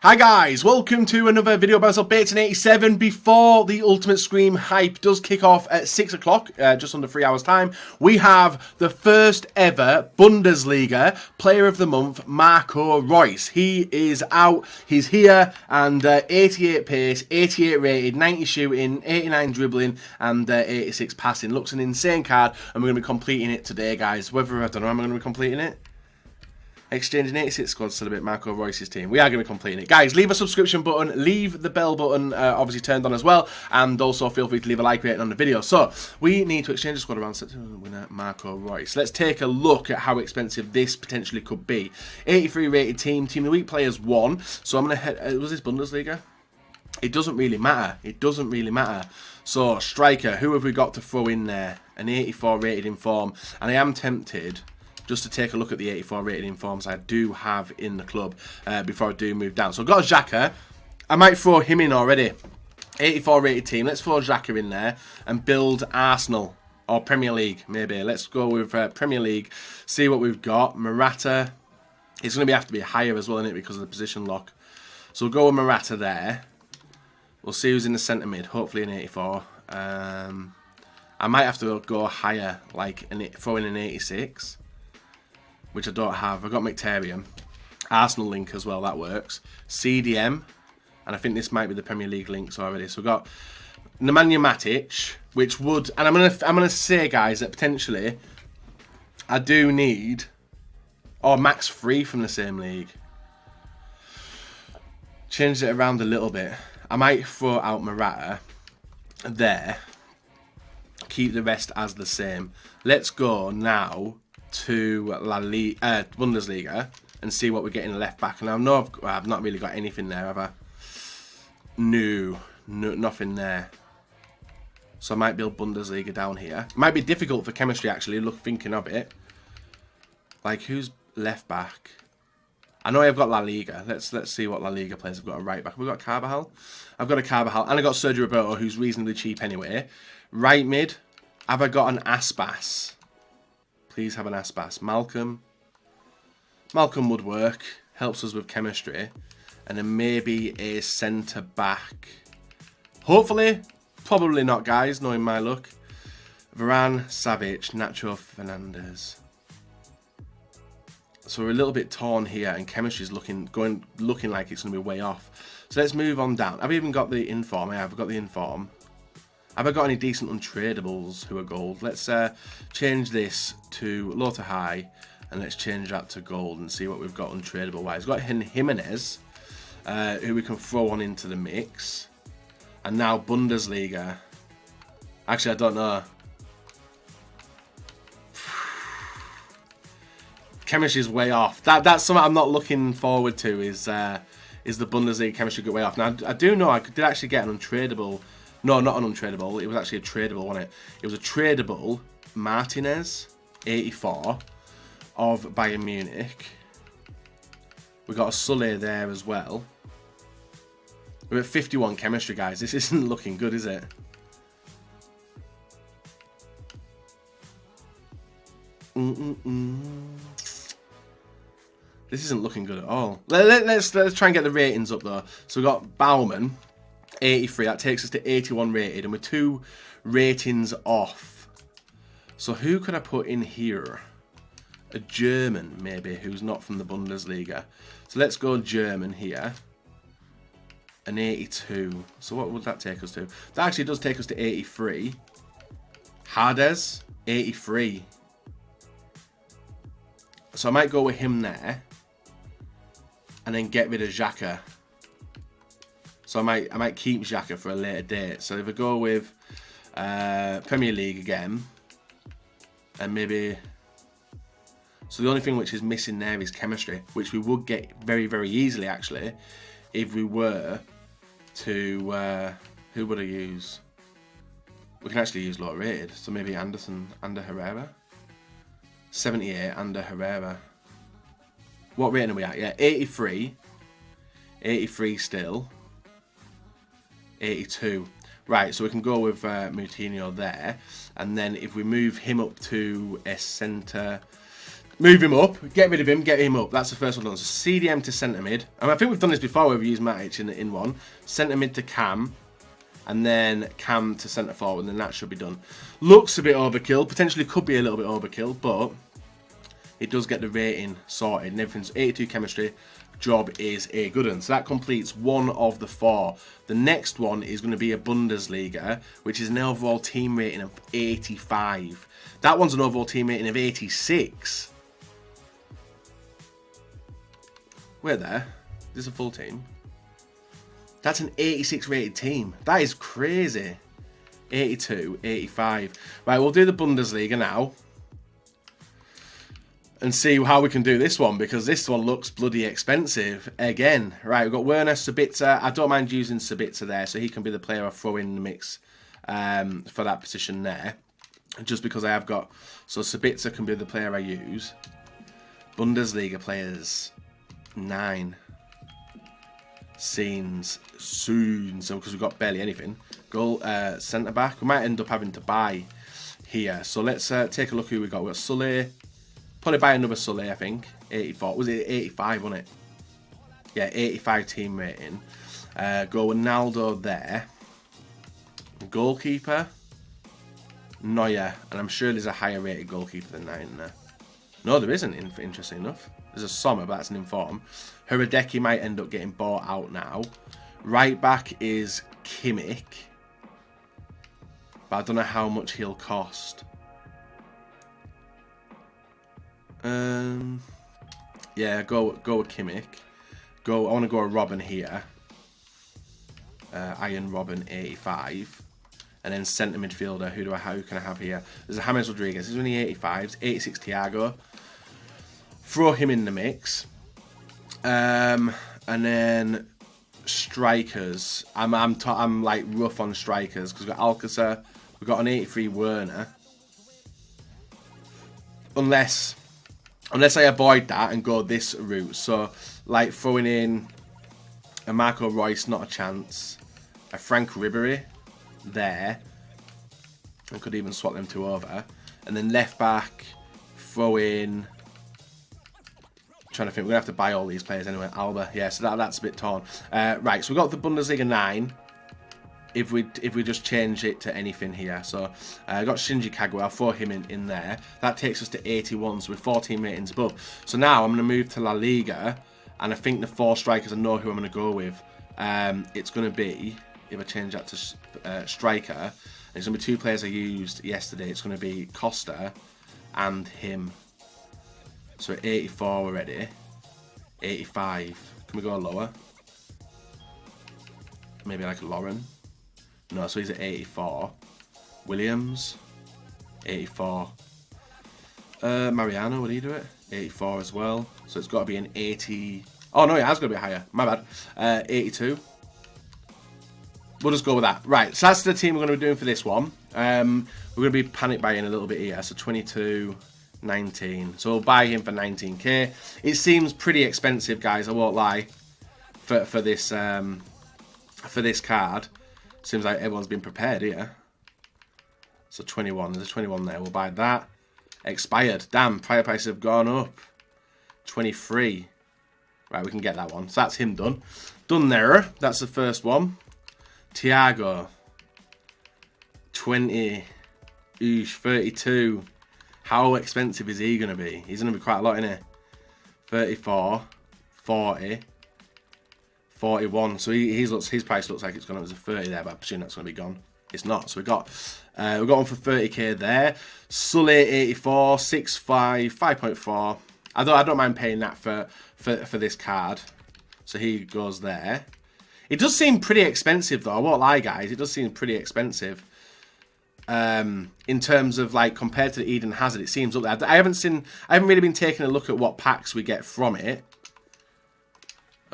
Hi guys, welcome to another video about Updates in 87 before the Ultimate Scream hype does kick off at 6 o'clock, just under 3 hours time. We have the first ever Bundesliga Player of the Month, Marco Reus. He is out, he's here, and 88 pace, 88 rated, 90 shooting, 89 dribbling, and 86 passing. Looks an insane card, and we're going to be completing it today, guys. Whether, I don't know, am I going to be completing it? Exchanging 86 squads to celebrate Marco Reus's team. We are going to be completing it. Guys, leave a subscription button, leave the bell button obviously turned on as well, and also feel free to leave a like rating on the video. So, we need to exchange a squad around winner Marco Reus. Let's take a look at how expensive this potentially could be. 83 rated team, Team of the Week players 1. So I'm going to head, was this Bundesliga? It doesn't really matter. It doesn't really matter. So, striker, who have we got to throw in there? An 84 rated inform, and I am tempted just to take a look at the 84 rated informs I do have in the club before I do move down. So I've got Xhaka. I might throw him in already. 84 rated team. Let's throw Xhaka in there and build Arsenal or Premier League maybe. Let's go with Premier League. See what we've got. Morata. It's going to have to be higher as well, isn't it, because of the position lock. So we'll go with Morata there. We'll see who's in the centre mid. Hopefully an 84. I might have to go higher, like throw in an 86. Which I don't have. I've got Mkhitaryan. Arsenal link as well, that works. CDM. And I think this might be the Premier League links already. So we've got Nemanja Matic, which would... And I'm gonna say, guys, that potentially I do need... Oh, max 3 from the same league. Change it around a little bit. I might throw out Morata there. Keep the rest as the same. Let's go now to Bundesliga and see what we're getting left back. And I know I've not really got anything there, have I? No, nothing there. So I might build Bundesliga down here. It might be difficult for chemistry actually, thinking of it. Like, who's left back? I know I've got La Liga. Let's see what La Liga players have got a right back. We've got Carvajal. I've got a Carvajal, and I've got Sergio Roberto, who's reasonably cheap anyway. Right mid, have I got an Aspas? Please have an Aspas. Malcolm would work. Helps us with chemistry. And then maybe a centre back. Hopefully. Probably not, guys, knowing my luck. Varane, Savic, Nacho Fernandez. So we're a little bit torn here, and chemistry's looking like it's going to be way off. So let's move on down. Have we even got the inform? Yeah, I've got the inform. Have I got any decent untradables who are gold? Let's change this to low to high, and let's change that to gold and see what we've got untradable wise. We've got Jimenez, who we can throw on into the mix. And now Bundesliga. Actually, I don't know. Chemistry is way off. That's something I'm not looking forward to. Is the Bundesliga chemistry get way off? Now I do know I did actually get an untradable. No, not an untradable. It was actually a tradable, wasn't it? It was a tradable Martinez, 84, of Bayern Munich. We got a Sully there as well. We're at 51 chemistry, guys. This isn't looking good, is it? This isn't looking good at all. Let's try and get the ratings up though. So we got Baumann. 83, that takes us to 81 rated, and we're 2 ratings off. So who could I put in here? A German, maybe, who's not from the Bundesliga. So let's go German here. An 82. So what would that take us to? That actually does take us to 83. Hades, 83. So I might go with him there. And then get rid of Xhaka. So I might keep Xhaka for a later date. So if I go with Premier League again, and maybe... So the only thing which is missing there is chemistry, which we would get very, very easily, actually, if we were to... who would I use? We can actually use low rated. So maybe Anderson under Herrera. 78 under Herrera. What rating are we at? Yeah, 83. 83 still. 82. Right, so we can go with Moutinho there. And then if we move him up to a centre Move him up. Get rid of him. Get him up. That's the first one done. So CDM to centre mid. And I think we've done this before where we've used Matic in one. Centre mid to Cam. And then Cam to centre forward. And then that should be done. Looks a bit overkill. Potentially could be a little bit overkill. But it does get the rating sorted. And everything's 82 chemistry. Job is a good one. So that completes one of the 4. The next one is going to be a Bundesliga, which is an overall team rating of 85. That one's an overall team rating of 86. Wait there. This is a full team. That's an 86 rated team. That is crazy. 82, 85. Right, we'll do the Bundesliga now. And see how we can do this one, because this one looks bloody expensive again. Right, we've got Werner, Sabitzer. I don't mind using Sabitzer there, so he can be the player I throw in the mix for that position there. Just because I have got... So Sabitzer can be the player I use. Bundesliga players. 9. Scenes. Soon. So because we've got barely anything. Goal, centre-back. We might end up having to buy here. So let's take a look who we got. We've got Sully. Probably buy another Sully, I think. 84. Was it 85, wasn't it? Yeah, 85 team rating. Go Ronaldo there. Goalkeeper. Neuer. And I'm sure there's a higher rated goalkeeper than 9 there. No, there isn't, interesting enough. There's a Sommer, but that's an inform. Hradecki might end up getting bought out now. Right back is Kimmich. But I don't know how much he'll cost. Yeah, go with Kimmich. I want to go with Robin here. Iron Robin 85. And then centre midfielder. Who can I have here? There's a James Rodriguez. He's only 85s. 86 Thiago. Throw him in the mix. And then strikers. I'm like rough on strikers because we've got Alcácer. We've got an 83 Werner. Unless I avoid that and go this route. So, like, throwing in a Marco Reus, not a chance. A Frank Ribery there. I could even swap them two over. And then left back, throw in... trying to think, we're going to have to buy all these players anyway. Alba, yeah, so that's a bit torn. Right, so we've got the Bundesliga 9. If we just change it to anything here. So I got Shinji Kagawa, I'll throw him in there. That takes us to 81, so we're 14 ratings above. So now I'm going to move to La Liga, and I think the 4 strikers I know who I'm going to go with. It's going to be, if I change that to striker, and it's going to be 2 players I used yesterday. It's going to be Costa and him. So 84 already. 85. Can we go lower? Maybe like Lauren. No, so he's at 84. Williams, 84. Mariano, would he do it? 84 as well. So it's got to be an 80. Oh, no, it has got to be higher. My bad. 82. We'll just go with that. Right, so that's the team we're going to be doing for this one. We're going to be panic buying a little bit here. So 22, 19. So we'll buy him for 19k. It seems pretty expensive, guys. I won't lie. For this card. Seems like everyone's been prepared here. So 21. There's a 21 there. We'll buy that. Expired. Damn, prior prices have gone up. 23. Right, we can get that one. So that's him done. Done there. That's the first one. Thiago. 20. Oosh, 32. How expensive is he going to be? He's going to be quite a lot, isn't he? 34. 40. 41. So his price looks like it's gone up to 30 there, but I presume that's going to be gone. It's not. So we got one for 30k there. Sully 84, 6.5, 5.4. I don't mind paying that for this card. So he goes there. It does seem pretty expensive though. I won't lie, guys. It does seem pretty expensive. In terms of like compared to the Eden Hazard, it seems up there. I haven't really been taking a look at what packs we get from it.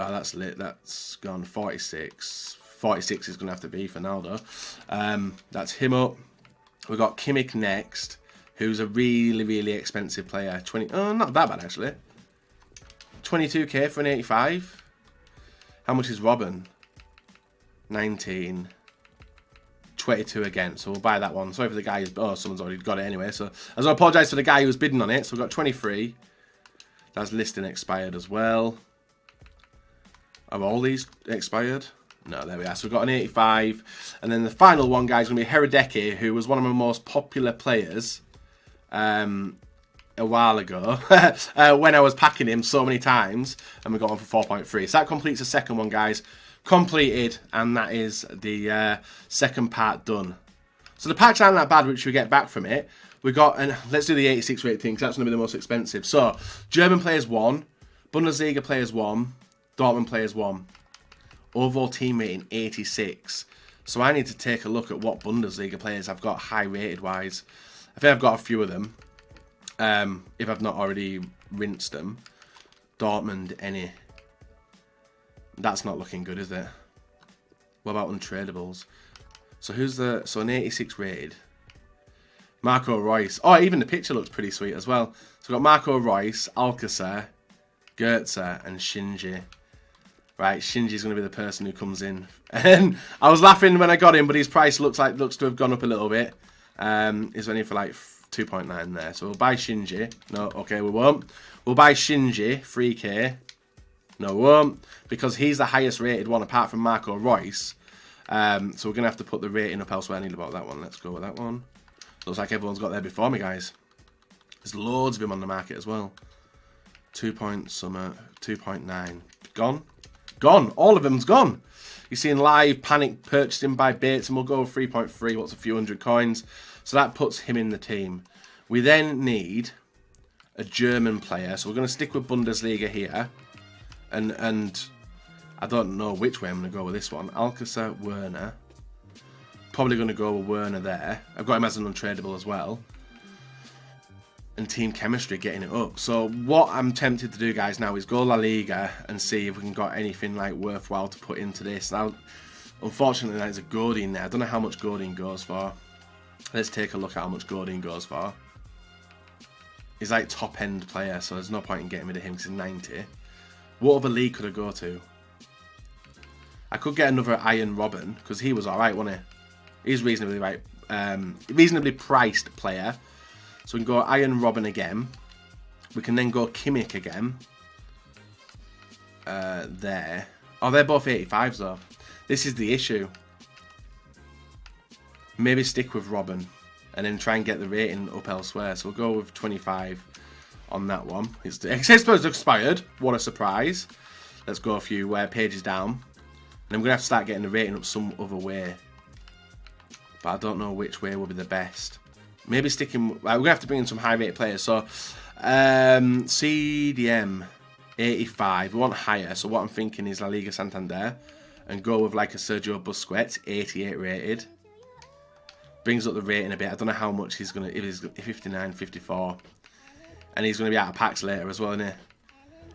Oh, that's lit. That's gone 46. 46 is going to have to be Fernaldo. That's him up. We've got Kimmich next, who's a really, really expensive player. 20. Oh, not that bad, actually. 22k for an 85. How much is Robin? 19. 22 again. So we'll buy that one. Sorry for the guy who's... Oh, someone's already got it anyway. So I apologise for the guy who was bidding on it. So we've got 23. That's listing expired as well. Are all these expired? No, there we are. So we've got an 85. And then the final one, guys, is going to be Herodeki, who was one of my most popular players a while ago when I was packing him so many times. And we got one for 4.3. So that completes the second one, guys. Completed. And that is the second part done. So the packs aren't that bad, which we get back from it. We got, and let's do the 86 rate thing, because that's going to be the most expensive. So, German players 1, Bundesliga players 1, Dortmund players 1. Overall team rating 86. So I need to take a look at what Bundesliga players I've got high rated wise. I think I've got a few of them. If I've not already rinsed them. Dortmund, any. That's not looking good, is it? What about untradables? So so an 86 rated. Marco Reus. Oh, even the picture looks pretty sweet as well. So we've got Marco Reus, Alcacer, Goetze, and Shinji. Right, Shinji's going to be the person who comes in. And I was laughing when I got him, but his price looks to have gone up a little bit. He's only for like 2.9 there. So we'll buy Shinji. No, okay, we won't. We'll buy Shinji, 3k. No, we won't. Because he's the highest rated one apart from Marco Reus. So we're going to have to put the rating up elsewhere. I need about that one. Let's go with that one. Looks like everyone's got there before me, guys. There's loads of him on the market as well. 2.9. Gone. Gone. All of them's gone. You're seeing live panic purchasing by Bates, and we'll go with 3.3. What's a few hundred coins? So that puts him in the team. We then need a German player. So we're going to stick with Bundesliga here. And I don't know which way I'm going to go with this one. Alcacer, Werner. Probably going to go with Werner there. I've got him as an untradable as well. And team chemistry getting it up. So what I'm tempted to do, guys, now is go La Liga and see if we can got anything like worthwhile to put into this. Now, unfortunately, there's a Godin there. I don't know how much Godin goes for. Let's take a look at how much Godin goes for. He's like top end player, so there's no point in getting rid of him because he's 90. What other league could I go to? I could get another Iron Robin because he was alright, wasn't he? He's reasonably right, reasonably priced player. So we can go Iron Robin again. We can then go Kimmich again. There. Oh, they're both 85s though. This is the issue. Maybe stick with Robin and then try and get the rating up elsewhere. So we'll go with 25 on that one. It's expired. What a surprise. Let's go a few pages down. And I'm going to have to start getting the rating up some other way. But I don't know which way will be the best. Maybe sticking... we're going to have to bring in some high-rated players. So, CDM, 85. We want higher. So what I'm thinking is La Liga Santander. And go with like a Sergio Busquets, 88 rated. Brings up the rating a bit. I don't know how much he's going to... If he's 59, 54. And he's going to be out of packs later as well, isn't he?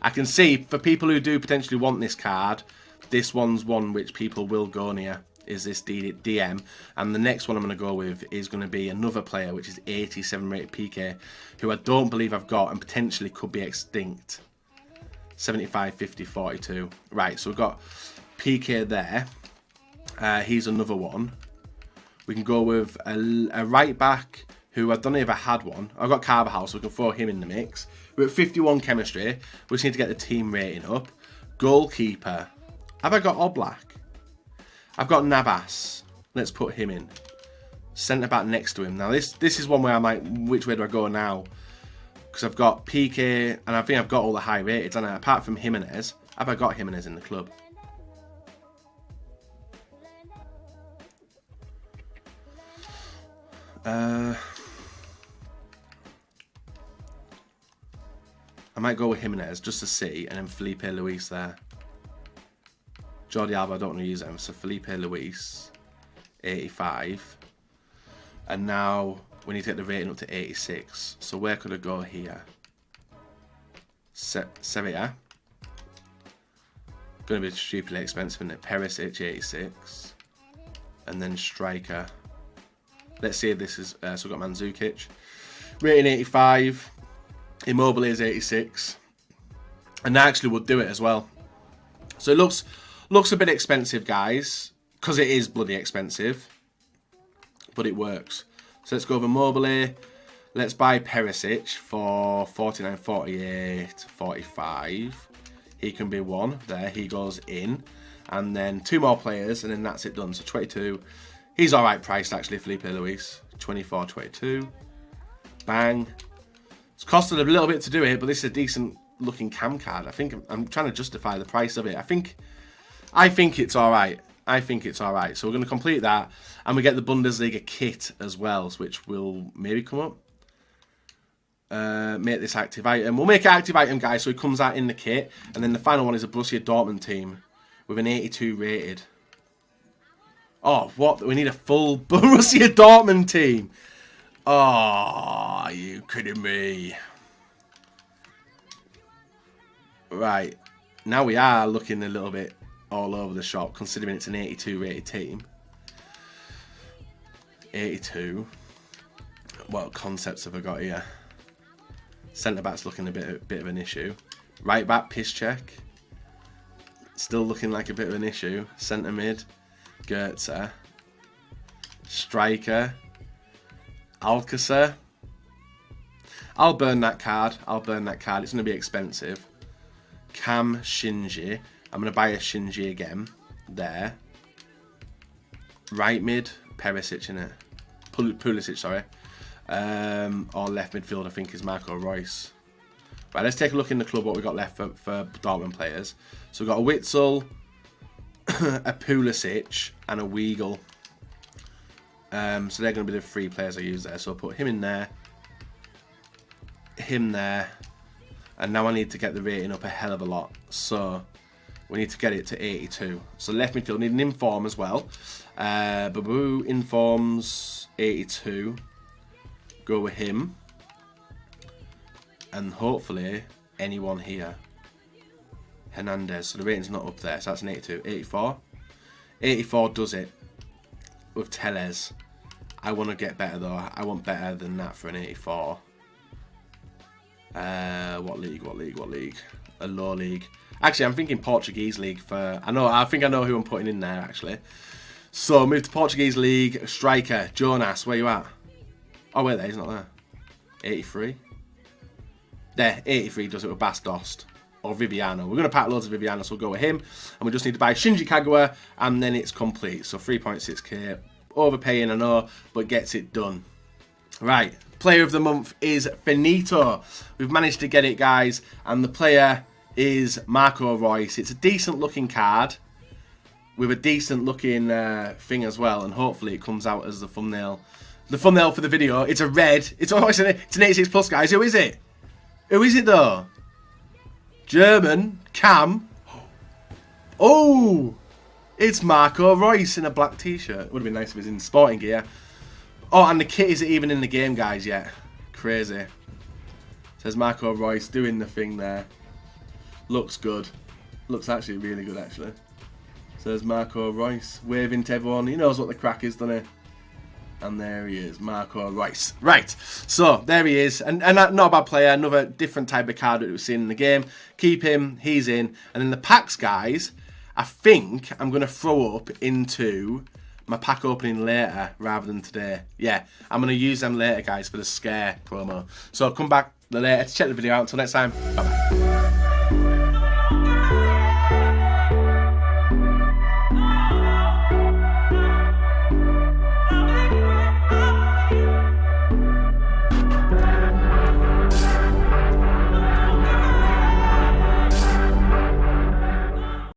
I can see, for people who do potentially want this card, this one's one which people will go near. Is this DM, and the next one I'm going to go with is going to be another player which is 87 rated PK, who I don't believe I've got and potentially could be extinct. 75, 50, 42. Right, so we've got PK there. He's another one. We can go with a right back who I don't know if I had one. I've got Carvajal, so we can throw him in the mix. We're at 51 chemistry. We just need to get the team rating up. Goalkeeper. Have I got Oblak? I've got Navas. Let's put him in. Centre back next to him. Now this is one where I might... Which way do I go now? Because I've got PK and I think I've got all the high rated. And apart from Jimenez, have I got Jimenez in the club? I might go with Jimenez just to see. And then Felipe Luis there. Jordi Alba, I don't want to use him. So Felipe Luis, 85. And now we need to get the rating up to 86. So where could I go here? Sevilla. Going to be stupidly expensive, isn't it? Perisic, 86. And then striker. Let's see if this is... so we've got Mandzukic. Rating 85. Immobile is 86. And that actually would do it as well. So it looks a bit expensive, guys, because it is bloody expensive. but it works. So let's go over Mobile. Let's buy Perisic for 49, 48, 45. He can be one. There, he goes in. And then 2 more players, and then that's it done. So 22. He's all right priced, actually, Felipe Luis. 24, 22. Bang. It's costed a little bit to do it, but this is a decent looking cam card. I think I'm trying to justify the price of it. I think it's all right. I think it's all right. So we're going to complete that, and we get the Bundesliga kit as well, which will maybe come up. Make this active item. We'll make it active item, guys, so it comes out in the kit. And then the final one is a Borussia Dortmund team with an 82 rated. Oh, what? We need a full Borussia Dortmund team. Oh, are you kidding me? Right. Now we are looking a little bit all over the shop, considering it's an 82 rated team. 82. What concepts have I got here? Centre back's looking a bit of an issue. Right back, piss check. Still looking like a bit of an issue. Centre mid, Goetze. Striker, Alcacer. I'll burn that card. It's going to be expensive. Cam Shinji. I'm going to buy a Shinji again. There. Right mid, Perisic in it. Pulisic, sorry. Or left midfield, I think, is Marco Reus. Right, let's take a look in the club what we've got left for Dortmund players. So we've got a Witzel, a Pulisic, and a Weigl. So they're going to be the 3 players I use there. So I'll put him in there, him there, and now I need to get the rating up a hell of a lot. So we need to get it to 82. So left midfield, need an inform as well. Babu, informs 82. Go with him. And hopefully anyone here. Hernandez. So the rating's not up there. So that's an 82. 84. 84 does it. With Tellez. I want to get better though. I want better than that for an 84. What league? A low league. Actually, I'm thinking Portuguese league for... I think I know who I'm putting in there, actually. So, move to Portuguese league. Striker. Jonas, where you at? Oh, wait there. He's not there. 83. There, 83 does it with Bastos. Or Viviano. We're going to pack loads of Viviano, so we'll go with him. And we just need to buy Shinji Kagawa, and then it's complete. So 3.6k. Overpaying, I know, but gets it done. Right. Player of the month is Finito. We've managed to get it, guys. And the player is Marco Reus. It's a decent looking card with a decent looking thing as well. And hopefully it comes out as the thumbnail. The thumbnail for the video. It's a red. It's an 86 plus, guys. Who is it? Who is it though? German. Cam. Oh! It's Marco Reus in a black t-shirt. Would have been nice if he was in sporting gear. Oh, and the kit isn't even in the game, guys, yet. Crazy. Says Marco Reus doing the thing there. Looks good. Looks actually really good, actually. Says Marco Reus waving to everyone. He knows what the crack is, doesn't he? And there he is, Marco Reus. Right, so there he is. And not a bad player. Another different type of card that we've seen in the game. Keep him. He's in. And then the packs, guys, I think I'm going to throw up into my pack opening later rather than today. Yeah, I'm going to use them later, guys, for the scare promo. So come back later to check the video out. Until next time, bye-bye.